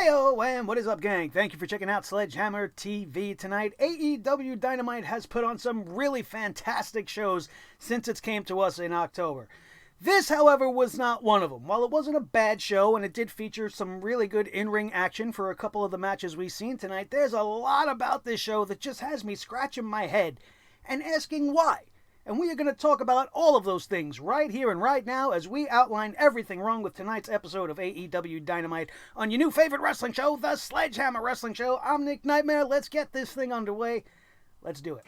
Heyo, and what is up, gang? Thank you for checking out Sledgehammer TV tonight. AEW Dynamite has put on some really fantastic shows since it came to us in October. This, however, was not one of them. While it wasn't a bad show and it did feature some really good in-ring action for a couple of the matches we've seen tonight, there's a lot about this show that just has me scratching my head and asking why. And we are going to talk about all of those things right here and right now as we outline everything wrong with tonight's episode of AEW Dynamite on your new favorite wrestling show, the Sledgehammer Wrestling Show. I'm Nick Nightmare. Let's get this thing underway. Let's do it.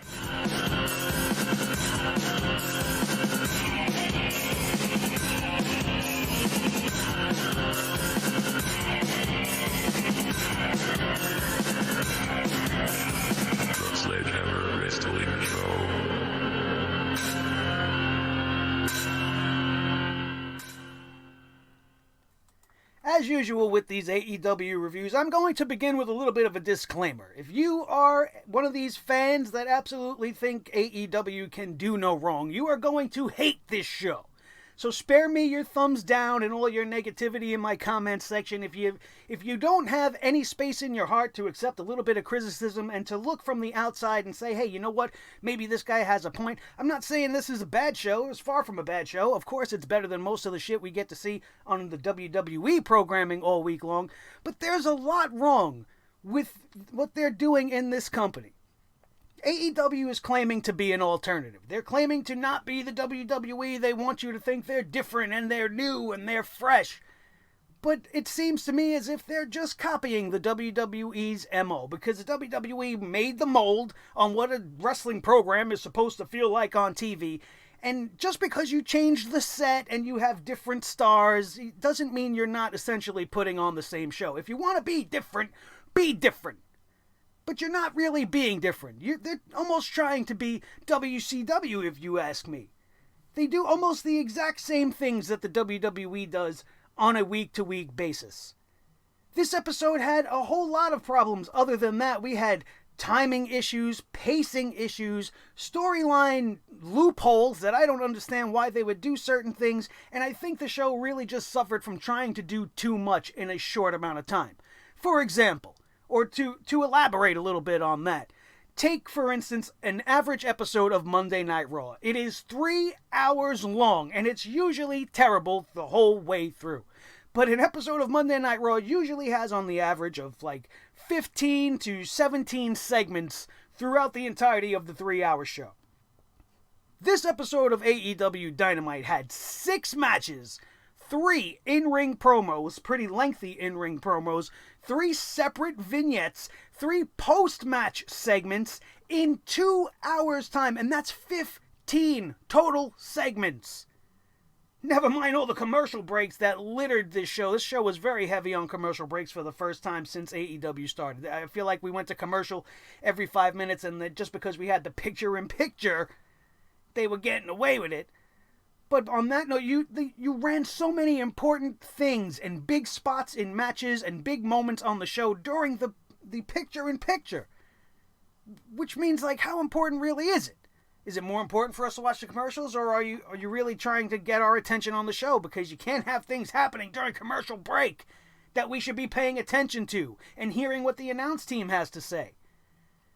The Sledgehammer Wrestling Show. As usual with these AEW reviews, I'm going to begin with a little bit of a disclaimer. If you are one of these fans that absolutely think AEW can do no wrong, you are going to hate this show. So spare me your thumbs down and all your negativity in my comments section. If you don't have any space in your heart to accept a little bit of criticism and to look from the outside and say, hey, you know what, maybe this guy has a point. I'm not saying this is a bad show. It's far from a bad show. Of course, it's better than most of the shit we get to see on the WWE programming all week long. But there's a lot wrong with what they're doing in this company. AEW is claiming to be an alternative. They're claiming to not be the WWE. They want you to think they're different and they're new and they're fresh. But it seems to me as if they're just copying the WWE's MO, because the WWE made the mold on what a wrestling program is supposed to feel like on TV. And just because you change the set and you have different stars, it doesn't mean you're not essentially putting on the same show. If you want to be different, be different. But you're not really being different. They're almost trying to be WCW, if you ask me. They do almost the exact same things that the WWE does on a week-to-week basis. This episode had a whole lot of problems. Other than that, we had timing issues, pacing issues, storyline loopholes that I don't understand why they would do certain things, and I think the show really just suffered from trying to do too much in a short amount of time. For example, or to elaborate a little bit on that, take, for instance, an average episode of Monday Night Raw. It is 3 hours long, and it's usually terrible the whole way through. But an episode of Monday Night Raw usually has on the average of like 15 to 17 segments throughout the entirety of the 3-hour show. This episode of AEW Dynamite had 6 matches, 3 in-ring promos, pretty lengthy in-ring promos, 3 separate vignettes, 3 post-match segments in 2 hours' time, and that's 15 total segments. Never mind all the commercial breaks that littered this show. This show was very heavy on commercial breaks for the first time since AEW started. I feel like we went to commercial every 5 minutes, and that just because we had the picture-in-picture, they were getting away with it. But on that note, you ran so many important things and big spots in matches and big moments on the show during the picture-in-picture. Which means, like, how important really is it? Is it more important for us to watch the commercials, or are you really trying to get our attention on the show? Because you can't have things happening during commercial break that we should be paying attention to and hearing what the announce team has to say.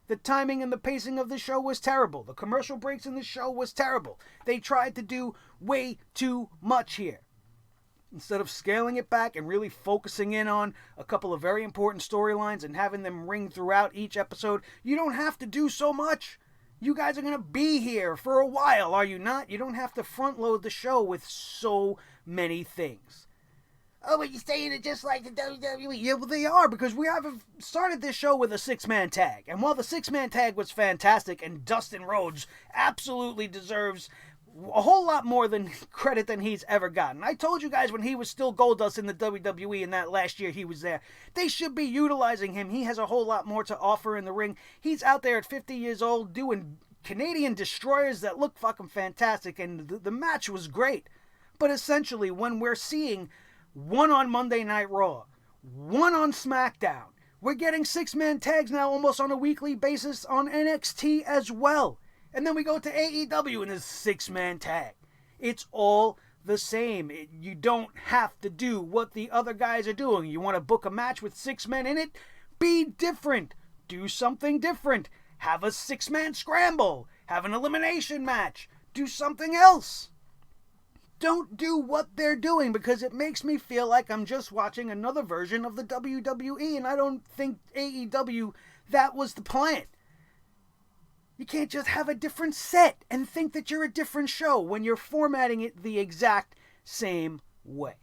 The timing and the pacing of the show was terrible. The commercial breaks in the show was terrible. They tried to do way too much here. Instead of scaling it back and really focusing in on a couple of very important storylines and having them ring throughout each episode, you don't have to do so much. You guys are going to be here for a while, are you not? You don't have to front load the show with so many things. Oh, but you're saying it just like the WWE. Yeah, well, they are, because we have started this show with a 6-man tag. And while the 6-man tag was fantastic, and Dustin Rhodes absolutely deserves a whole lot more than credit than he's ever gotten. I told you guys when he was still Goldust in the WWE in that last year he was there, they should be utilizing him. He has a whole lot more to offer in the ring. He's out there at 50 years old doing Canadian destroyers that look fucking fantastic, and the match was great. But essentially, when we're seeing one on Monday Night Raw, one on SmackDown, we're getting 6-man tags now almost on a weekly basis on NXT as well. And then we go to AEW and it's 6-man tag. It's all the same. You don't have to do what the other guys are doing. You want to book a match with 6 men in it? Be different. Do something different. Have a 6-man scramble. Have an elimination match. Do something else. Don't do what they're doing, because it makes me feel like I'm just watching another version of the WWE, and I don't think AEW, that was the plan. You can't just have a different set and think that you're a different show when you're formatting it the exact same way.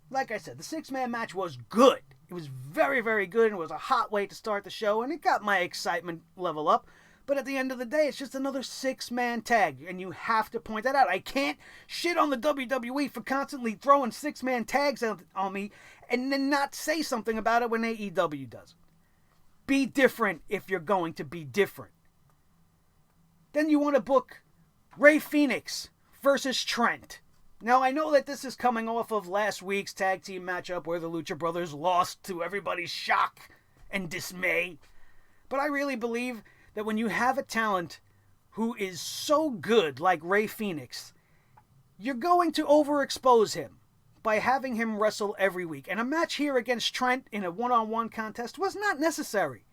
Like I said, the 6-man match was good. It was very, very good, and it was a hot way to start the show, and it got my excitement level up. But at the end of the day, it's just another 6-man tag, and you have to point that out. I can't shit on the WWE for constantly throwing 6-man tags on me and then not say something about it when AEW does it. Be different if you're going to be different. Then you want to book Rey Fenix versus Trent. Now, I know that this is coming off of last week's tag team matchup where the Lucha Brothers lost to everybody's shock and dismay. But I really believe that when you have a talent who is so good like Rey Fenix, you're going to overexpose him by having him wrestle every week. And a match here against Trent in a one-on-one contest was not necessary.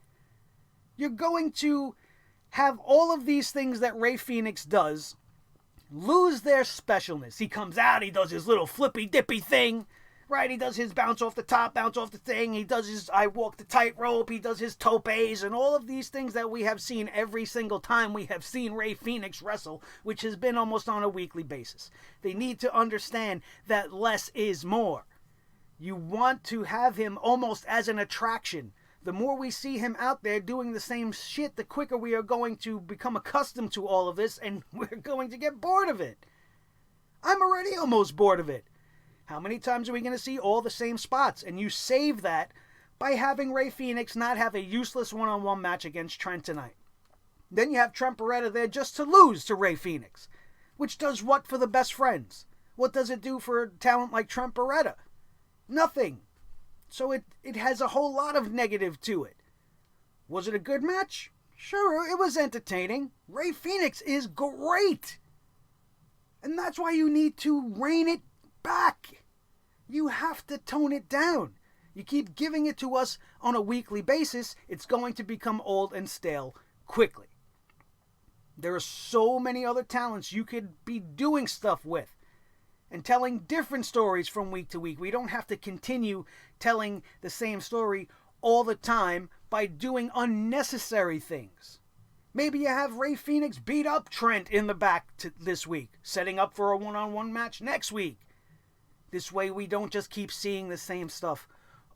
You're going to have all of these things that Rey Fenix does lose their specialness. He comes out, he does his little flippy-dippy thing, right? He does his bounce off the top, bounce off the thing. He does his I walk the tightrope. He does his topes and all of these things that we have seen every single time we have seen Rey Fenix wrestle, which has been almost on a weekly basis. They need to understand that less is more. You want to have him almost as an attraction. The more we see him out there doing the same shit, the quicker we are going to become accustomed to all of this, and we're going to get bored of it. I'm already almost bored of it. How many times are we going to see all the same spots? And you save that by having Rey Fenix not have a useless one-on-one match against Trent tonight. Then you have Trent Beretta there just to lose to Rey Fenix. Which does what for the best friends? What does it do for a talent like Trent Beretta? Nothing. So it has a whole lot of negative to it. Was it a good match? Sure, it was entertaining. Rey Fenix is great. And that's why you need to rein it back. You have to tone it down. You keep giving it to us on a weekly basis, it's going to become old and stale quickly. There are so many other talents you could be doing stuff with and telling different stories from week to week. We don't have to continue telling the same story all the time by doing unnecessary things. Maybe you have Rey Fenix beat up Trent in the back this week, setting up for a one-on-one match next week. This way we don't just keep seeing the same stuff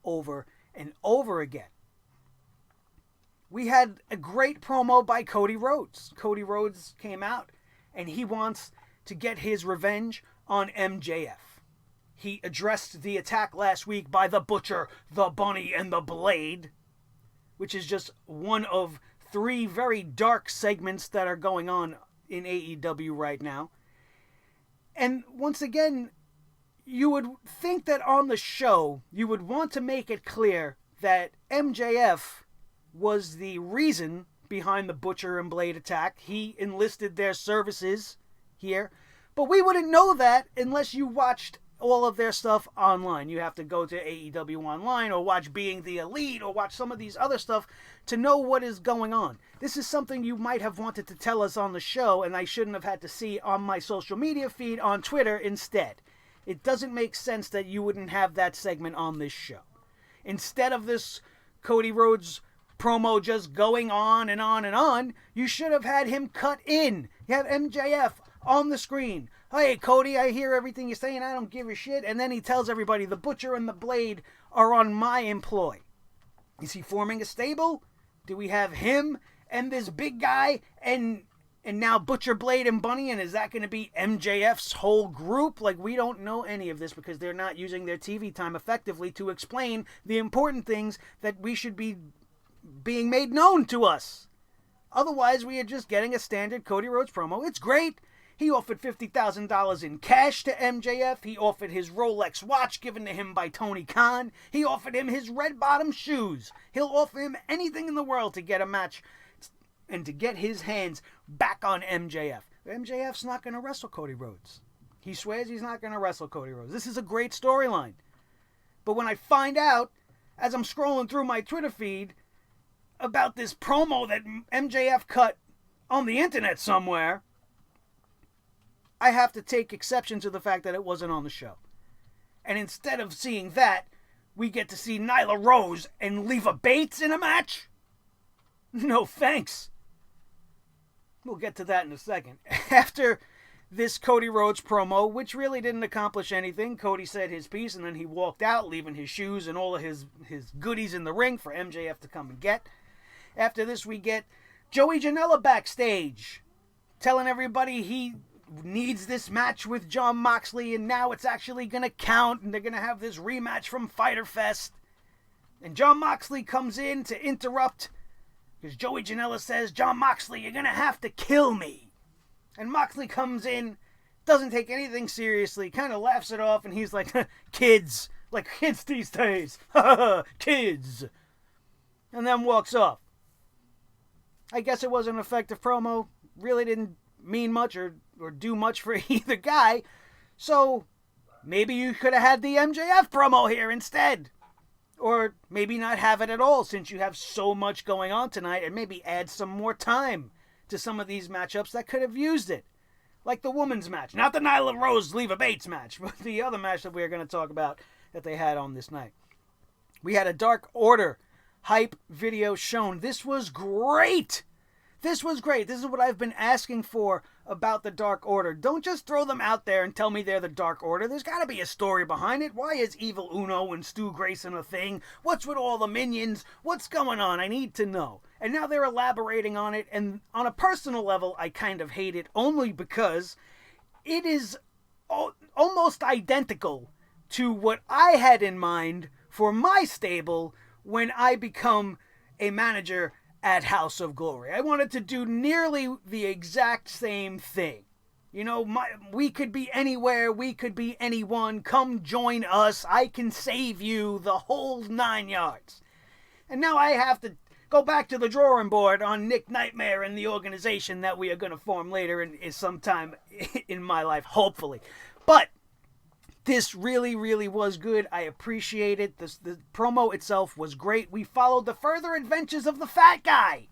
over and over again. We had a great promo by Cody Rhodes. Cody Rhodes came out and he wants to get his revenge on MJF. He addressed the attack last week by the Butcher, the Bunny, and the Blade, which is just one of 3 very dark segments that are going on in AEW right now. And once again, you would think that on the show, you would want to make it clear that MJF was the reason behind the Butcher and Blade attack. He enlisted their services here. But we wouldn't know that unless you watched all of their stuff online. You have to go to AEW Online or watch Being the Elite or watch some of these other stuff to know what is going on. This is something you might have wanted to tell us on the show, and I shouldn't have had to see on my social media feed on Twitter instead. It doesn't make sense that you wouldn't have that segment on this show. Instead of this Cody Rhodes promo just going on and on and on, you should have had him cut in. You have MJF on the screen. Hey, Cody, I hear everything you're saying. I don't give a shit. And then he tells everybody the Butcher and the Blade are on my employ. Is he forming a stable? Do we have him and this big guy and now Butcher, Blade, and Bunny? And is that going to be MJF's whole group? Like, we don't know any of this because they're not using their TV time effectively to explain the important things that we should be being made known to us. Otherwise, we are just getting a standard Cody Rhodes promo. It's great. He offered $50,000 in cash to MJF. He offered his Rolex watch given to him by Tony Khan. He offered him his red bottom shoes. He'll offer him anything in the world to get a match and to get his hands back on MJF. MJF's not going to wrestle Cody Rhodes. He swears he's not going to wrestle Cody Rhodes. This is a great storyline. But when I find out, as I'm scrolling through my Twitter feed, about this promo that MJF cut on the internet somewhere, I have to take exception to the fact that it wasn't on the show. And instead of seeing that, we get to see Nyla Rose and Leva Bates in a match? No thanks. We'll get to that in a second. After this Cody Rhodes promo, which really didn't accomplish anything, Cody said his piece and then he walked out, leaving his shoes and all of his goodies in the ring for MJF to come and get. After this, we get Joey Janela backstage, telling everybody he needs this match with Jon Moxley, and now it's actually going to count, and they're going to have this rematch from Fyter Fest. And Jon Moxley comes in to interrupt, because Joey Janela says, "Jon Moxley, you're going to have to kill me." And Moxley comes in, doesn't take anything seriously, kind of laughs it off, and he's like, kids, like kids these days, kids, and then walks off. I guess it was an effective promo, really didn't mean much or do much for either guy, so maybe you could have had the MJF promo here instead. Or maybe not have it at all, since you have so much going on tonight, and maybe add some more time to some of these matchups that could have used it. Like the women's match. Not the Nyla Rose Leva Bates match, but the other match that we're going to talk about that they had on this night. We had a Dark Order hype video shown. This was great! This was great. This is what I've been asking for about the Dark Order. Don't just throw them out there and tell me they're the Dark Order. There's got to be a story behind it. Why is Evil Uno and Stu Grayson a thing? What's with all the minions? What's going on? I need to know. And now they're elaborating on it, and on a personal level, I kind of hate it, only because it is almost identical to what I had in mind for my stable when I become a manager at House of Glory. I wanted to do nearly the exact same thing. You know, we could be anywhere, we could be anyone, come join us, I can save you, the whole 9 yards. And now I have to go back to the drawing board on Nick Nightmare and the organization that we are going to form later in sometime in my life, hopefully. But this really, really was good. I appreciate it. The promo itself was great. We followed the further adventures of the fat guy.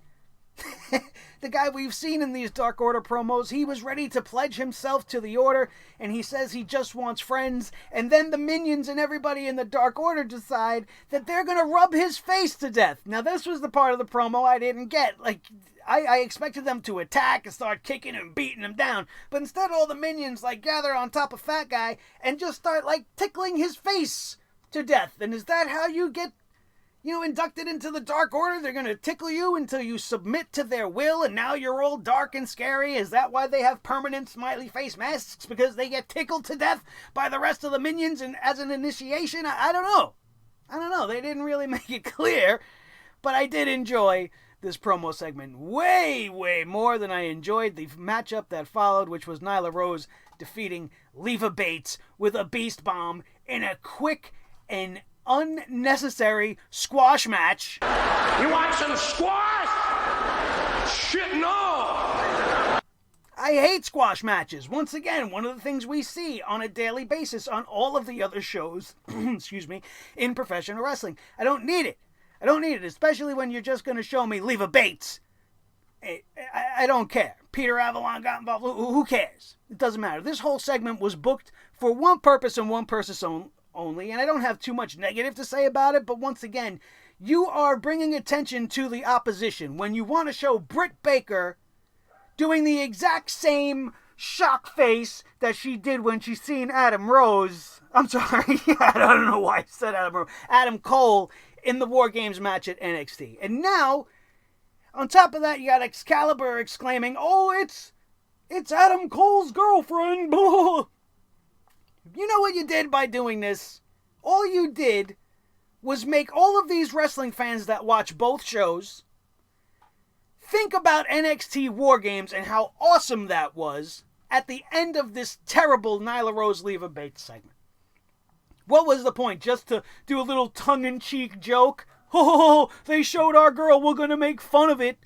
The guy we've seen in these Dark Order promos. He was ready to pledge himself to the Order, and he says he just wants friends. And then the minions and everybody in the Dark Order decide that they're going to rub his face to death. Now, this was the part of the promo I didn't get. Like, I expected them to attack and start kicking and beating him down. But instead, all the minions, like, gather on top of Fat Guy and just start, like, tickling his face to death. And is that how you get, inducted into the Dark Order? They're going to tickle you until you submit to their will, and now you're all dark and scary? Is that why they have permanent smiley face masks? Because they get tickled to death by the rest of the minions and as an initiation? I don't know. They didn't really make it clear, but I did enjoy this promo segment way, way more than I enjoyed the matchup that followed, which was Nyla Rose defeating Leva Bates with a beast bomb in a quick and unnecessary squash match. You want some squash? Shit, no! I hate squash matches. Once again, one of the things we see on a daily basis on all of the other shows, in professional wrestling. I don't need it. Especially when you're just going to show me Leva Bates. I don't care. Peter Avalon got involved. Who cares? It doesn't matter. This whole segment was booked for one purpose and one purpose only, and I don't have too much negative to say about it, but once again, you are bringing attention to the opposition when you want to show Britt Baker doing the exact same shock face that she did when she seen Adam Rose. I'm sorry, I don't know why I said Adam Rose. Adam Cole in the War Games match at NXT. And now, on top of that, you got Excalibur exclaiming, "Oh, it's Adam Cole's girlfriend." Blah. You know what you did by doing this? All you did was make all of these wrestling fans that watch both shows think about NXT War Games and how awesome that was at the end of this terrible Nyla Rose Leva Bates segment. What was the point? Just to do a little tongue-in-cheek joke? Oh, they showed our girl, we're going to make fun of it.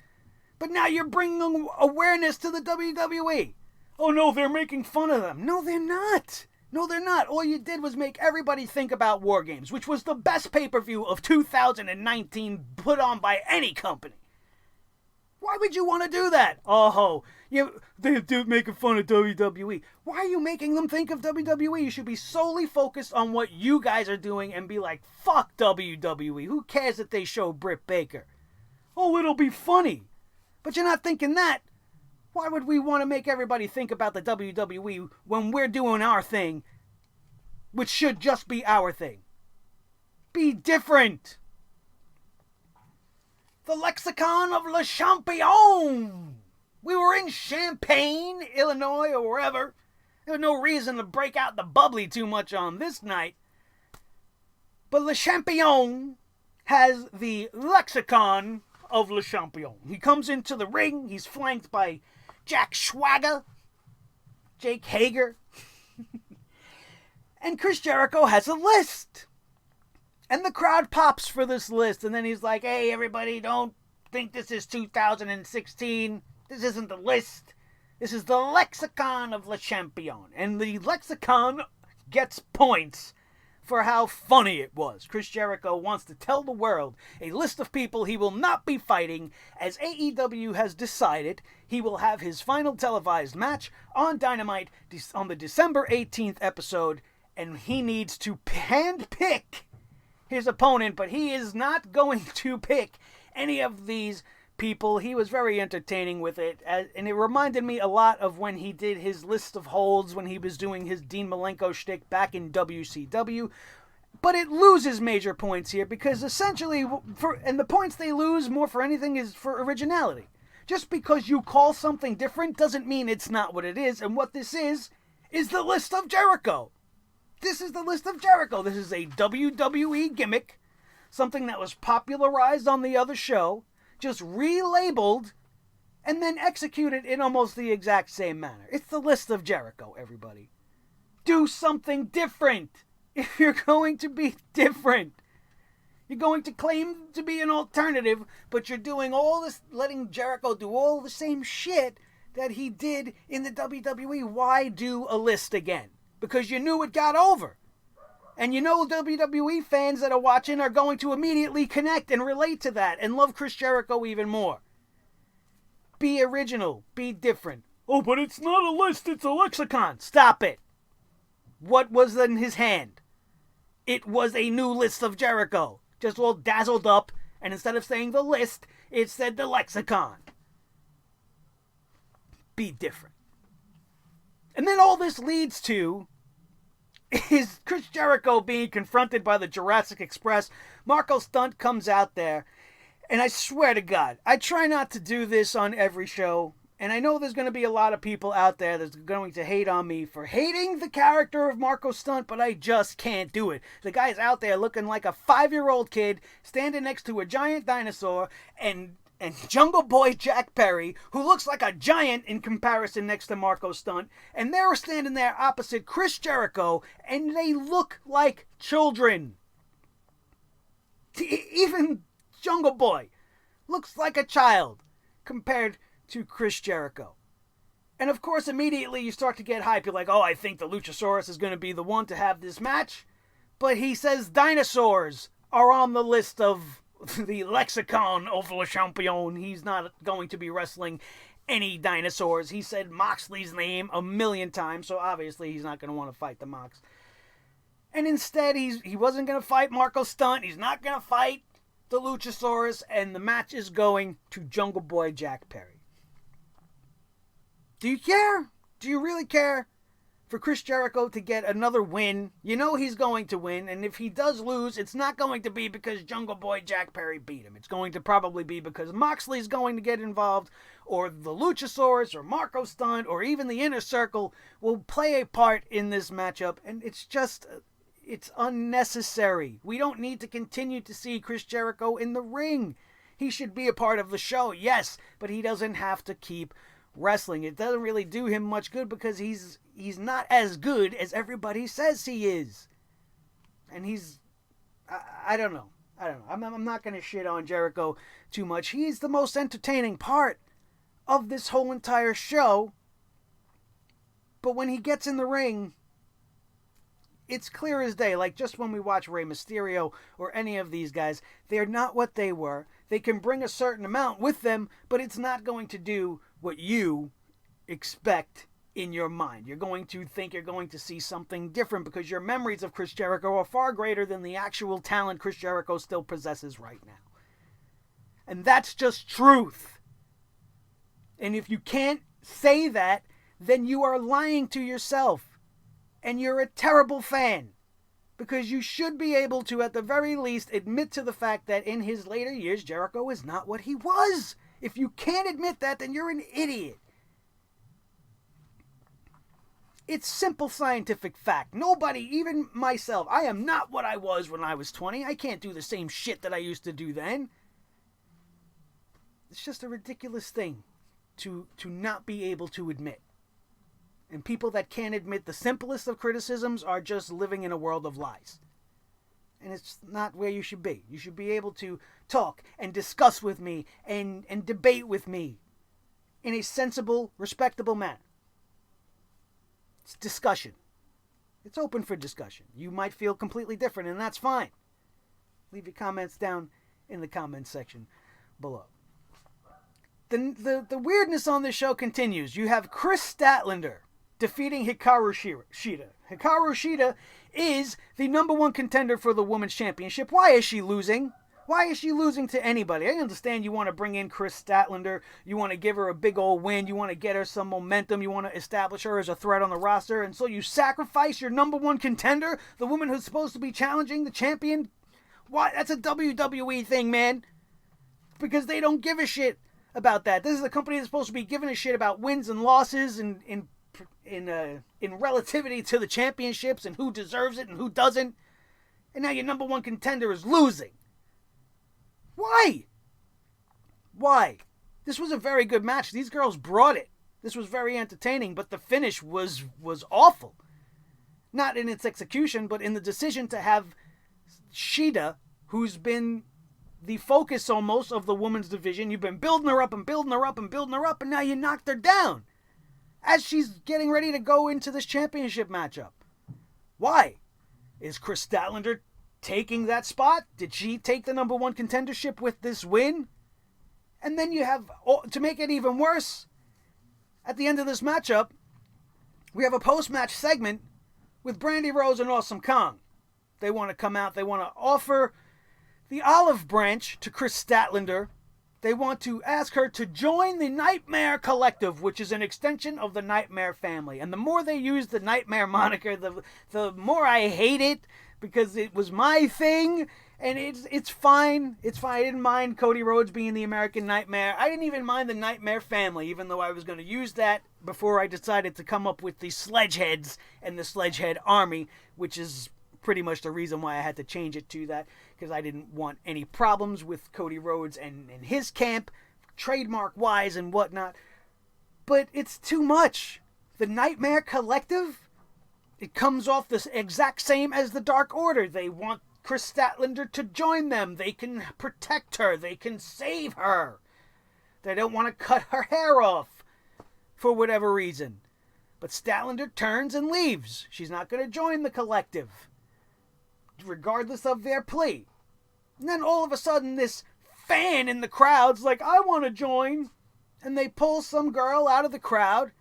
But now you're bringing awareness to the WWE. Oh no, they're making fun of them. No, they're not. No, they're not. All you did was make everybody think about War Games, which was the best pay-per-view of 2019 put on by any company. Why would you want to do that? Oh, they're making fun of WWE. Why are you making them think of WWE? You should be solely focused on what you guys are doing and be like, fuck WWE. Who cares if they show Britt Baker? Oh, it'll be funny. But you're not thinking that. Why would we want to make everybody think about the WWE when we're doing our thing, which should just be our thing? Be different. The Lexicon of Le Champion. We were in Champaign, Illinois, or wherever. There was no reason to break out the bubbly too much on this night. But Le Champion has the Lexicon of Le Champion. He comes into the ring. He's flanked by Jack Swagger, Jake Hager, and Chris Jericho has a list. And the crowd pops for this list, and then he's like, hey, everybody, don't think this is 2016. This isn't the list. This is the Lexicon of Le Champion. And the Lexicon gets points for how funny it was. Chris Jericho wants to tell the world a list of people he will not be fighting, as AEW has decided he will have his final televised match on Dynamite on the December 18th episode, and he needs to hand-pick his opponent, but he is not going to pick any of these people. He was very entertaining with it, and it reminded me a lot of when he did his list of holds when he was doing his Dean Malenko shtick back in WCW. But it loses major points here because essentially, and the points they lose more for anything is for originality. Just because you call something different doesn't mean it's not what it is, and what this is the list of Jericho. This is the list of Jericho. This is a WWE gimmick, something that was popularized on the other show, just relabeled, and then executed in almost the exact same manner. It's the list of Jericho, everybody. Do something different. If you're going to be different, you're going to claim to be an alternative, but you're doing all this, letting Jericho do all the same shit that he did in the WWE. Why do a list again? Because you knew it got over. And you know WWE fans that are watching are going to immediately connect and relate to that and love Chris Jericho even more. Be original. Be different. Oh, but it's not a list, it's a lexicon. Stop it. What was in his hand? It was a new list of Jericho. Just all dazzled up, and instead of saying the list, it said the lexicon. Be different. And then all this leads to is Chris Jericho being confronted by the Jurassic Express. Marco Stunt comes out there, and I swear to God, I try not to do this on every show, and I know there's going to be a lot of people out there that's going to hate on me for hating the character of Marco Stunt, but I just can't do it. The guy's out there looking like a 5-year-old kid, standing next to a giant dinosaur, and Jungle Boy Jack Perry, who looks like a giant in comparison next to Marco Stunt, and they're standing there opposite Chris Jericho, and they look like children. Even Jungle Boy looks like a child compared to Chris Jericho. And of course, immediately you start to get hype. You're like, oh, I think the Luchasaurus is going to be the one to have this match. But he says dinosaurs are on the list of the Lexicon of Le Champion. He's not going to be wrestling any dinosaurs. He said Moxley's name 1,000,000 times, so obviously he's not going to want to fight the Mox. And instead, he wasn't going to fight Marco Stunt. He's not going to fight the Luchasaurus, and the match is going to Jungle Boy Jack Perry. Do you care? Do you really care for Chris Jericho to get another win? You know he's going to win, and if he does lose, it's not going to be because Jungle Boy Jack Perry beat him. It's going to probably be because Moxley's going to get involved, or the Luchasaurus, or Marco Stunt, or even the Inner Circle will play a part in this matchup, and it's unnecessary. We don't need to continue to see Chris Jericho in the ring. He should be a part of the show, yes, but he doesn't have to keep wrestling. It doesn't really do him much good because he's not as good as everybody says he is. And I don't know. I'm not going to shit on Jericho too much. He's the most entertaining part of this whole entire show. But when he gets in the ring, it's clear as day. Like just when we watch Rey Mysterio or any of these guys, they're not what they were. They can bring a certain amount with them, but it's not going to do what you expect in your mind. You're going to think you're going to see something different because your memories of Chris Jericho are far greater than the actual talent Chris Jericho still possesses right now. And that's just truth. And if you can't say that, then you are lying to yourself. And you're a terrible fan. Because you should be able to, at the very least, admit to the fact that in his later years, Jericho is not what he was. If you can't admit that, then you're an idiot. It's simple scientific fact. Nobody, even myself, I am not what I was when I was 20. I can't do the same shit that I used to do then. It's just a ridiculous thing to not be able to admit. And people that can't admit the simplest of criticisms are just living in a world of lies. And it's not where you should be. You should be able to talk and discuss with me and debate with me in a sensible, respectable manner. It's discussion. It's open for discussion. You might feel completely different, and that's fine. Leave your comments down in the comments section below. The weirdness on this show continues. You have Chris Statlander defeating Hikaru Shida. Hikaru Shida is the number one contender for the Women's Championship. Why is she losing? Why is she losing to anybody? I understand you want to bring in Chris Statlander. You want to give her a big old win. You want to get her some momentum. You want to establish her as a threat on the roster. And so you sacrifice your number one contender, the woman who's supposed to be challenging the champion. Why? That's a WWE thing, man. Because they don't give a shit about that. This is a company that's supposed to be giving a shit about wins and losses and in relativity to the championships and who deserves it and who doesn't. And now your number one contender is losing. Why? Why? This was a very good match. These girls brought it. This was very entertaining, but the finish was awful. Not in its execution, but in the decision to have Shida, who's been the focus almost of the women's division. You've been building her up and building her up and building her up, and now you knocked her down as she's getting ready to go into this championship matchup. Why? Is Chris Statlander taking that spot? Did she take the number one contendership with this win? And then you have, to make it even worse, at the end of this matchup, we have a post-match segment with Brandi Rhodes and Awesome Kong. They want to come out, they want to offer the olive branch to Chris Statlander. They want to ask her to join the Nightmare Collective, which is an extension of the Nightmare family. And the more they use the Nightmare moniker, the more I hate it, because it was my thing, and it's fine. It's fine. I didn't mind Cody Rhodes being the American Nightmare. I didn't even mind the Nightmare family, even though I was going to use that before I decided to come up with the Sledgeheads and the Sledgehead Army, which is pretty much the reason why I had to change it to that, because I didn't want any problems with Cody Rhodes and his camp, trademark-wise and whatnot. But it's too much. The Nightmare Collective, it comes off the exact same as the Dark Order. They want Chris Statlander to join them. They can protect her. They can save her. They don't want to cut her hair off for whatever reason. But Statlander turns and leaves. She's not going to join the collective, regardless of their plea. And then all of a sudden, this fan in the crowd's like, I want to join. And they pull some girl out of the crowd.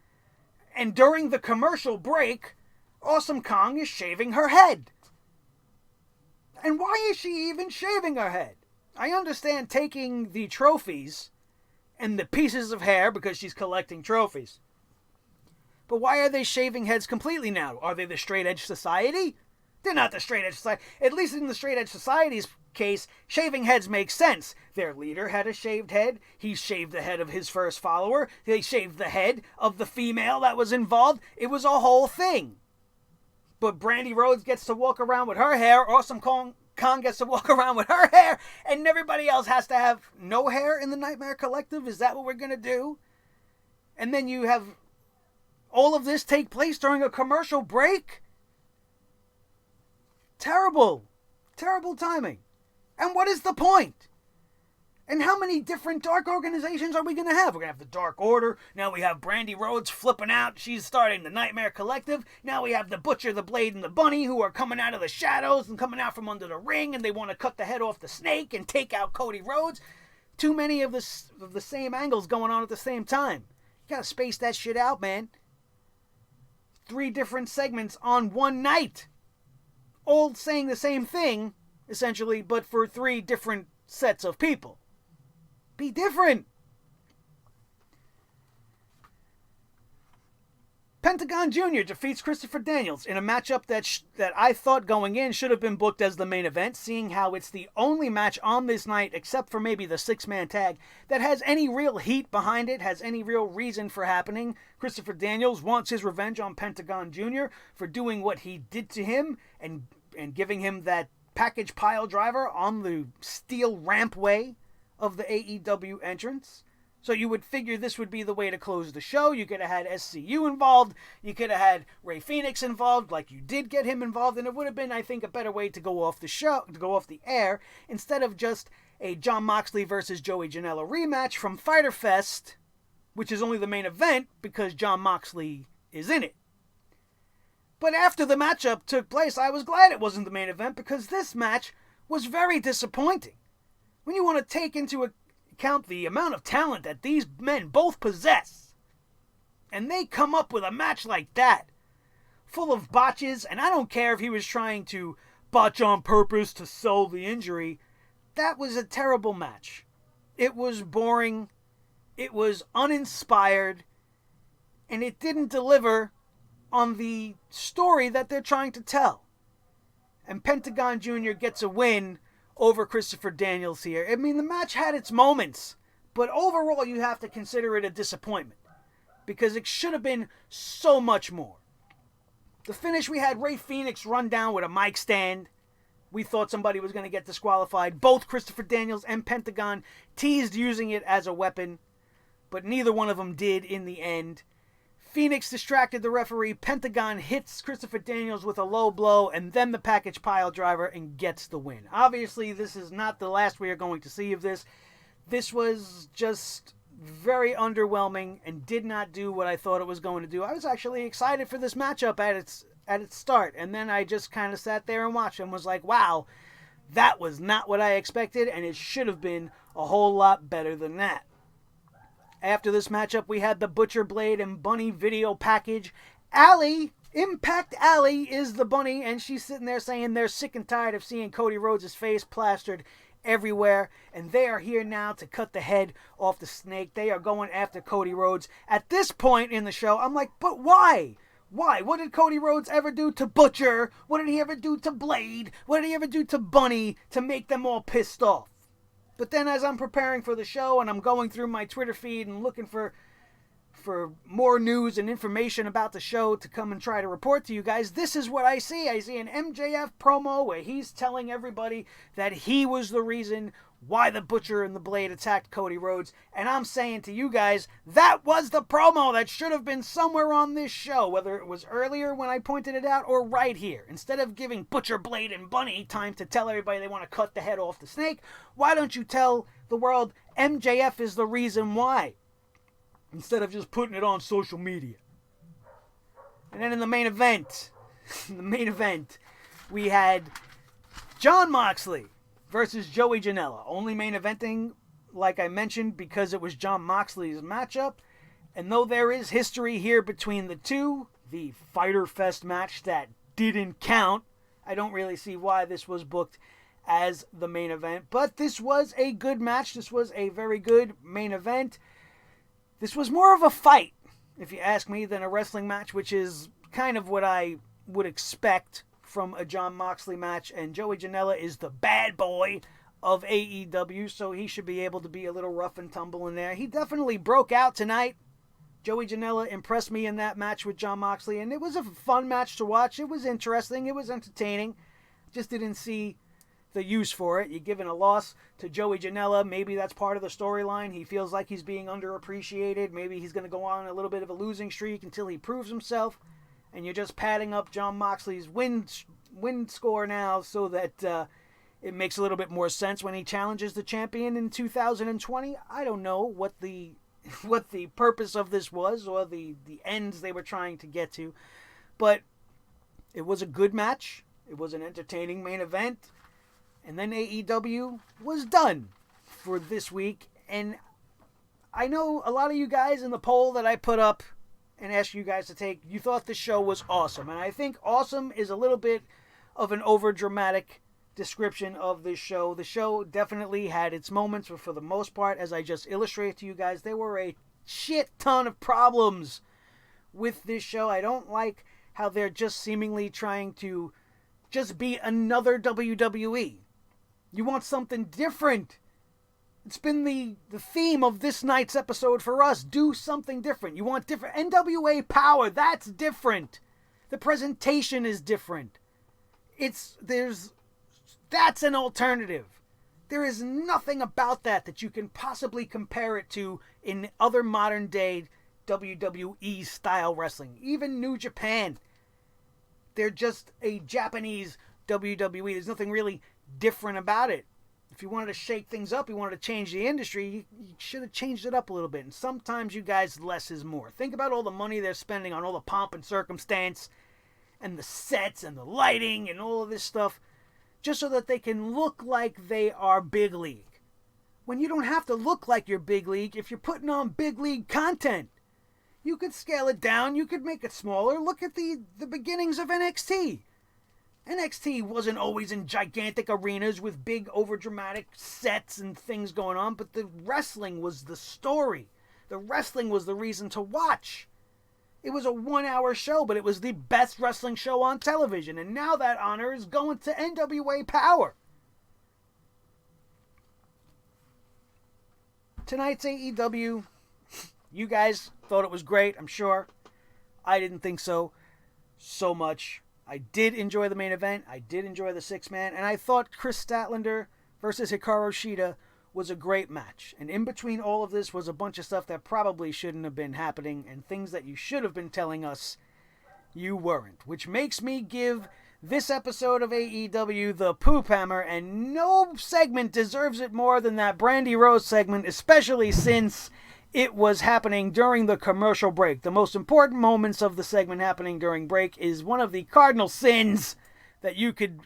And during the commercial break, Awesome Kong is shaving her head. And why is she even shaving her head? I understand taking the trophies and the pieces of hair because she's collecting trophies. But why are they shaving heads completely now? Are they the straight edge society? They're not the straight edge society. At least in the straight edge society's case, shaving heads make sense. Their leader had a shaved head. He shaved the head of his first follower. They shaved the head of the female that was involved. It was a whole thing. But Brandi Rhodes gets to walk around with her hair. Awesome Kong gets to walk around with her hair. And everybody else has to have no hair in the Nightmare Collective. Is that what we're going to do? And then you have all of this take place during a commercial break? Terrible. Terrible timing. And what is the point? And how many different dark organizations are we going to have? We're going to have the Dark Order. Now we have Brandy Rhodes flipping out. She's starting the Nightmare Collective. Now we have the Butcher, the Blade, and the Bunny who are coming out of the shadows and coming out from under the ring, and they want to cut the head off the snake and take out Cody Rhodes. Too many of the same angles going on at the same time. You got to space that shit out, man. 3 different segments on one night. All saying the same thing, essentially, but for 3 different sets of people. Be different. Pentagon Jr. defeats Christopher Daniels in a matchup that I thought going in should have been booked as the main event, seeing how it's the only match on this night, except for maybe the 6-man tag, that has any real heat behind it, has any real reason for happening. Christopher Daniels wants his revenge on Pentagon Jr. for doing what he did to him and giving him that package pile driver on the steel rampway of the AEW entrance. So you would figure this would be the way to close the show. You could have had SCU involved. You could have had Rey Fenix involved, like you did get him involved, and it would have been, I think, a better way to go off the show, to go off the air, instead of just a Jon Moxley versus Joey Janela rematch from Fyter Fest, which is only the main event because Jon Moxley is in it. But after the matchup took place, I was glad it wasn't the main event because this match was very disappointing. When you want to take into account the amount of talent that these men both possess, and they come up with a match like that, full of botches, and I don't care if he was trying to botch on purpose to sell the injury, that was a terrible match. It was boring, it was uninspired, and it didn't deliver on the story that they're trying to tell. And Pentagon Jr. gets a win over Christopher Daniels here. I mean, the match had its moments, but overall you have to consider it a disappointment because it should have been so much more. The finish, we had Rey Fenix run down with a mic stand. We thought somebody was going to get disqualified. Both Christopher Daniels and Pentagon teased using it as a weapon, but neither one of them did in the end. Phoenix distracted the referee. Pentagon hits Christopher Daniels with a low blow and then the package pile driver and gets the win. Obviously, this is not the last we are going to see of this. This was just very underwhelming and did not do what I thought it was going to do. I was actually excited for this matchup at its start, and then I just kind of sat there and watched and was like, wow, that was not what I expected, and it should have been a whole lot better than that. After this matchup, we had the Butcher, Blade, and Bunny video package. Impact Alley is the Bunny, and she's sitting there saying they're sick and tired of seeing Cody Rhodes' face plastered everywhere, and they are here now to cut the head off the snake. They are going after Cody Rhodes. At this point in the show, I'm like, but why? Why? What did Cody Rhodes ever do to Butcher? What did he ever do to Blade? What did he ever do to Bunny to make them all pissed off? But then as I'm preparing for the show and I'm going through my Twitter feed and looking for more news and information about the show to come and try to report to you guys, this is what I see. I see an MJF promo where he's telling everybody that he was the reason why the Butcher and the Blade attacked Cody Rhodes. And I'm saying to you guys, that was the promo that should have been somewhere on this show, whether it was earlier when I pointed it out or right here. Instead of giving Butcher, Blade, and Bunny time to tell everybody they want to cut the head off the snake, why don't you tell the world MJF is the reason why? Instead of just putting it on social media. And then in the main event, we had Jon Moxley versus Joey Janela. Only main eventing, like I mentioned, because it was Jon Moxley's matchup. And though there is history here between the two, the Fyter Fest match that didn't count, I don't really see why this was booked as the main event. But this was a good match. This was a very good main event. This was more of a fight, if you ask me, than a wrestling match, which is kind of what I would expect from a Jon Moxley match. And Joey Janela is the bad boy of AEW, so he should be able to be a little rough and tumble in there. He definitely broke out tonight. Joey Janela impressed me in that match with Jon Moxley, and it was a fun match to watch. It was interesting. It was entertaining. Just didn't see the use for it. You're giving a loss to Joey Janela. Maybe that's part of the storyline. He feels like he's being underappreciated. Maybe he's going to go on a little bit of a losing streak until he proves himself. And you're just padding up Jon Moxley's win score now so that It makes a little bit more sense when he challenges the champion in 2020. I don't know what the purpose of this was or the ends they were trying to get to, but it was a good match. It was an entertaining main event, and then AEW was done for this week. And I know a lot of you guys in the poll that I put up and asked you guys to take, you thought the show was awesome, and I think awesome is a little bit of an over dramatic description of this show. The show definitely had its moments, but for the most part, as I just illustrated to you guys, there were a shit ton of problems with this show. I don't like how they're just seemingly trying to just be another WWE. You want something different. It's been the theme of this night's episode for us. Do something different. You want different. NWA Power, that's different. The presentation is different. That's an alternative. There is nothing about that you can possibly compare it to in other modern day WWE style wrestling. Even New Japan. They're just a Japanese WWE. There's nothing really different about it. If you wanted to shake things up, you wanted to change the industry, you should have changed it up a little bit. And sometimes, you guys, less is more. Think about all the money they're spending on all the pomp and circumstance and the sets and the lighting and all of this stuff, just so that they can look like they are big league. When you don't have to look like you're big league if you're putting on big league content. You could scale it down, you could make it smaller. Look at the beginnings of NXT. NXT wasn't always in gigantic arenas with big overdramatic sets and things going on, but the wrestling was the story. The wrestling was the reason to watch. It was a 1-hour show, but it was the best wrestling show on television. And now that honor is going to NWA Power. Tonight's AEW, you guys thought it was great, I'm sure. I didn't think so much. I did enjoy the main event. I did enjoy the 6-man. And I thought Chris Statlander versus Hikaru Shida was a great match. And in between all of this was a bunch of stuff that probably shouldn't have been happening and things that you should have been telling us you weren't. Which makes me give this episode of AEW the poop hammer, and no segment deserves it more than that Brandy Rose segment, especially since it was happening during the commercial break. The most important moments of the segment happening during break is one of the cardinal sins that you could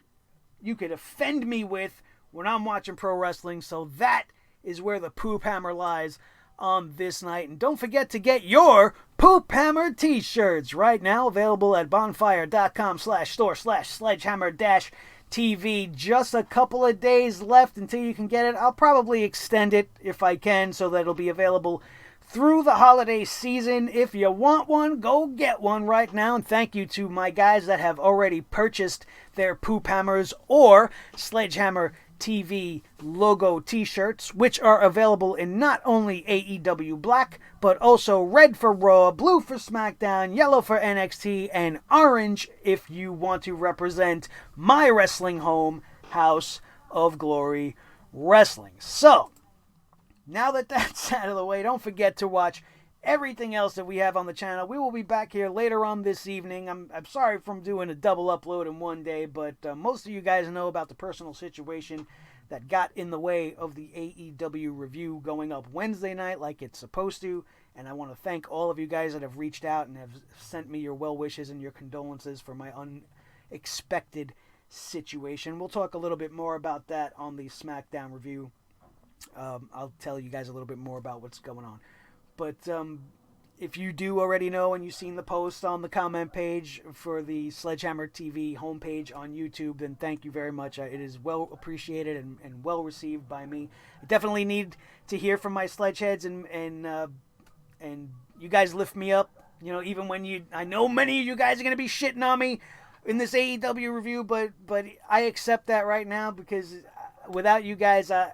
offend me with when I'm watching pro wrestling. So that is where the poop hammer lies on this night. And don't forget to get your Poop Hammer t-shirts right now, available at bonfire.com/store/sledgehammer-TV. Just a couple of days left until you can get it. I'll probably extend it if I can so that it'll be available through the holiday season. If you want one, go get one right now. And thank you to my guys that have already purchased their Poop Hammers or Sledgehammer TV logo t-shirts, which are available in not only AEW Black, but also red for Raw, blue for SmackDown, yellow for NXT, and orange if you want to represent my wrestling home, House of Glory Wrestling. So, now that that's out of the way, don't forget to watch everything else that we have on the channel. We will be back here later on this evening. I'm sorry for doing a double upload in one day, but most of you guys know about the personal situation that got in the way of the AEW review going up Wednesday night like it's supposed to. And I want to thank all of you guys that have reached out and have sent me your well wishes and your condolences for my unexpected situation. We'll talk a little bit more about that on the SmackDown review. I'll tell you guys a little bit more about what's going on. But if you do already know and you've seen the post on the comment page for the Sledgehammer TV homepage on YouTube, then thank you very much. It is well appreciated and well received by me. I definitely need to hear from my Sledgeheads, and you guys lift me up. You know, even when I know many of you guys are going to be shitting on me in this AEW review, but I accept that right now because without you guys, I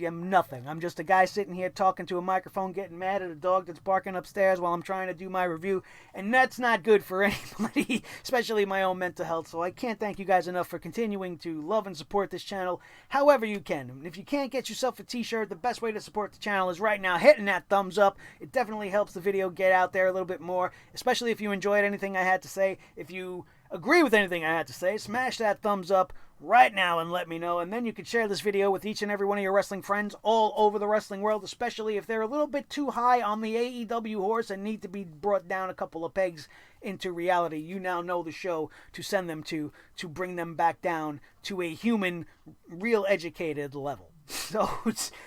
am nothing. I'm just a guy sitting here talking to a microphone, getting mad at a dog that's barking upstairs while I'm trying to do my review, and that's not good for anybody, especially my own mental health. So I can't thank you guys enough for continuing to love and support this channel however you can. And if you can't get yourself a t-shirt, the best way to support the channel is right now hitting that thumbs up. It definitely helps the video get out there a little bit more, especially if you enjoyed anything I had to say. If you agree with anything I had to say, smash that thumbs up right now and let me know, and then you can share this video with each and every one of your wrestling friends all over the wrestling world, especially if they're a little bit too high on the AEW horse and need to be brought down a couple of pegs into reality. You now know the show to send them to bring them back down to a human, real educated level. So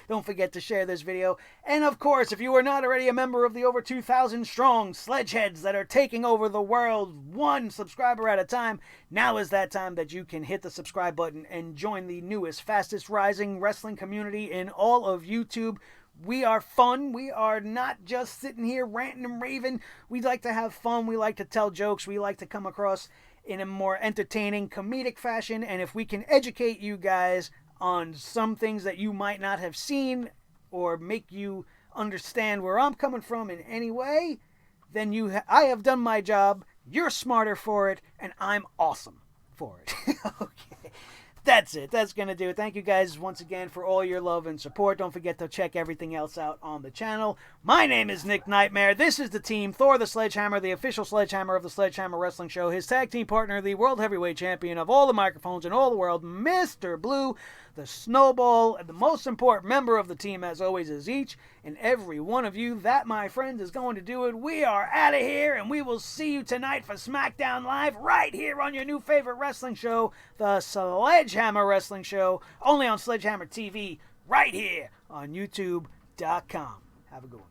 don't forget to share this video. And of course, if you are not already a member of the over 2,000 strong Sledgeheads that are taking over the world, one subscriber at a time, now is that time that you can hit the subscribe button and join the newest, fastest rising wrestling community in all of YouTube. We are fun. We are not just sitting here ranting and raving. We like to have fun. We like to tell jokes. We like to come across in a more entertaining, comedic fashion. And if we can educate you guys on some things that you might not have seen or make you understand where I'm coming from in any way, then I have done my job, you're smarter for it, and I'm awesome for it. Okay. That's it. That's going to do it. Thank you guys once again for all your love and support. Don't forget to check everything else out on the channel. My name is Nick Nightmare. This is the team, Thor the Sledgehammer, the official Sledgehammer of the Sledgehammer Wrestling Show. His tag team partner, the World Heavyweight Champion of all the microphones in all the world, Mr. Blue, the Snowball, and the most important member of the team, as always, is each and every one of you. That, my friends, is going to do it. We are out of here, and we will see you tonight for SmackDown Live right here on your new favorite wrestling show, the Sledgehammer Wrestling Show, only on Sledgehammer TV, right here on YouTube.com. Have a good one.